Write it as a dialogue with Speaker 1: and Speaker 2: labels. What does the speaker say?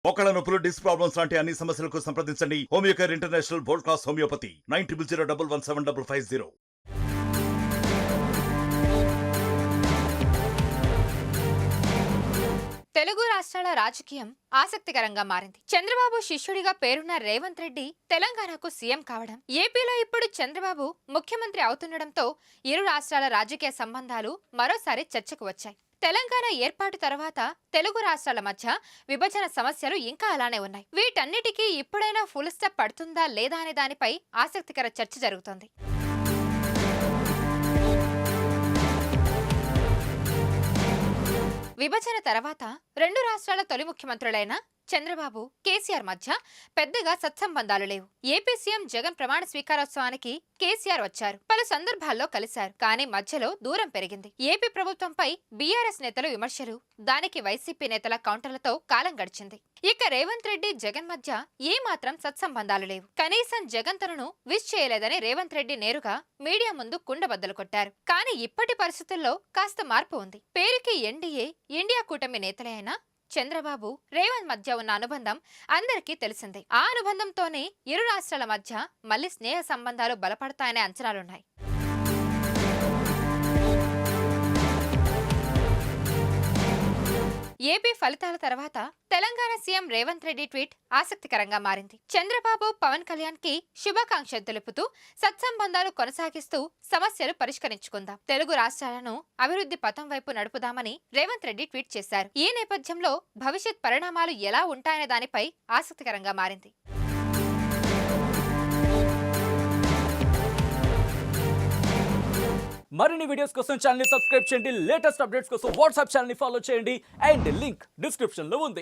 Speaker 1: మోకాళ్ళ నొప్పులు, disc problems లాంటి అన్ని సమస్యలకు సంప్రదించండి Homeocare international world class homeopathy 9001175550.
Speaker 2: Telugu రాష్ట్రాల రాజకీయం ఆసక్తికరంగా మారింది. చంద్రబాబు శిష్యుడిగా పేరున్న రేవంత్ రెడ్డి తెలంగాణకు సీఎం కావడం, ఏపీలో ఇప్పుడు చంద్రబాబు ముఖ్యమంత్రి అవుతుండటంతో ఇరు రాష్ట్రాల రాజకీయ సంబంధాలు మరోసారి చర్చకు వచ్చాయి. తెలంగాణ ఏర్పాటు తర్వాత తెలుగు రాష్ట్రాల మధ్య విభజన సమస్యలు ఇంకా అలానే ఉన్నాయి. వీటన్నిటికీ ఇప్పుడైనా ఫుల్ స్టాప్ పడుతుందా లేదా అనే దానిపై ఆసక్తికర చర్చ జరుగుతోంది. విభజన తర్వాత రెండు రాష్ట్రాల తొలి ముఖ్యమంత్రులైన చంద్రబాబు, కేసీఆర్ మధ్య పెద్దగా సత్సంబంధాలు లేవు. ఏపీ సీఎం జగన్ ప్రమాణ స్వీకారోత్సవానికి కేసీఆర్ వచ్చారు, పలు సందర్భాల్లో కలిశారు. కానీ మధ్యలో దూరం పెరిగింది. ఏపీ ప్రభుత్వంపై బీఆర్ఎస్ నేతలు విమర్శలు, దానికి వైసీపీ నేతల కౌంటర్లతో కాలం గడిచింది. ఇక రేవంత్ రెడ్డి, జగన్ మధ్య ఏ మాత్రం సత్సంబంధాలు లేవు. కనీసం జగన్ తనను విష్ చేయలేదని రేవంత్ రెడ్డి నేరుగా మీడియా ముందు కుండబద్దలు కొట్టారు. కానీ ఇప్పటి పరిస్థితుల్లో కాస్త మార్పు ఉంది. పేరుకి ఎన్డీఏ, ఇండియా కూటమి నేతలే అయినా చంద్రబాబు, రేవంత్ మధ్య ఉన్న అనుబంధం అందరికీ తెలిసిందే. ఆ అనుబంధంతోనే ఇరు రాష్ట్రాల మధ్య మళ్లీ స్నేహ సంబంధాలు బలపడతాయనే అంచనాలున్నాయి. ఏపీ ఫలితాల తర్వాత తెలంగాణ సీఎం రేవంత్ రెడ్డి ట్వీట్ ఆసక్తికరంగా మారింది. చంద్రబాబు, పవన్ కళ్యాణ్ కి శుభాకాంక్షలు తెలుపుతూ సత్సంబంధాలు కొనసాగిస్తూ సమస్యలు పరిష్కరించుకుందాం, తెలుగు రాష్ట్రాలను అభివృద్ధి పథం వైపు నడుపుదామని రేవంత్ రెడ్డి ట్వీట్ చేశారు. ఈ నేపథ్యంలో భవిష్యత్ పరిణామాలు ఎలా ఉంటాయనే దానిపై ఆసక్తికరంగా మారింది.
Speaker 3: మరిన్ని వీడియోస్ కోసం ఛానల్ ని సబ్స్క్రైబ్ చేయండి. లేటెస్ట్ అప్డేట్స్ కోసం వాట్సాప్ ఛానల్ ని ఫాలో చేయండి. అండ్ లింక్ డిస్క్రిప్షన్ లో ఉంది.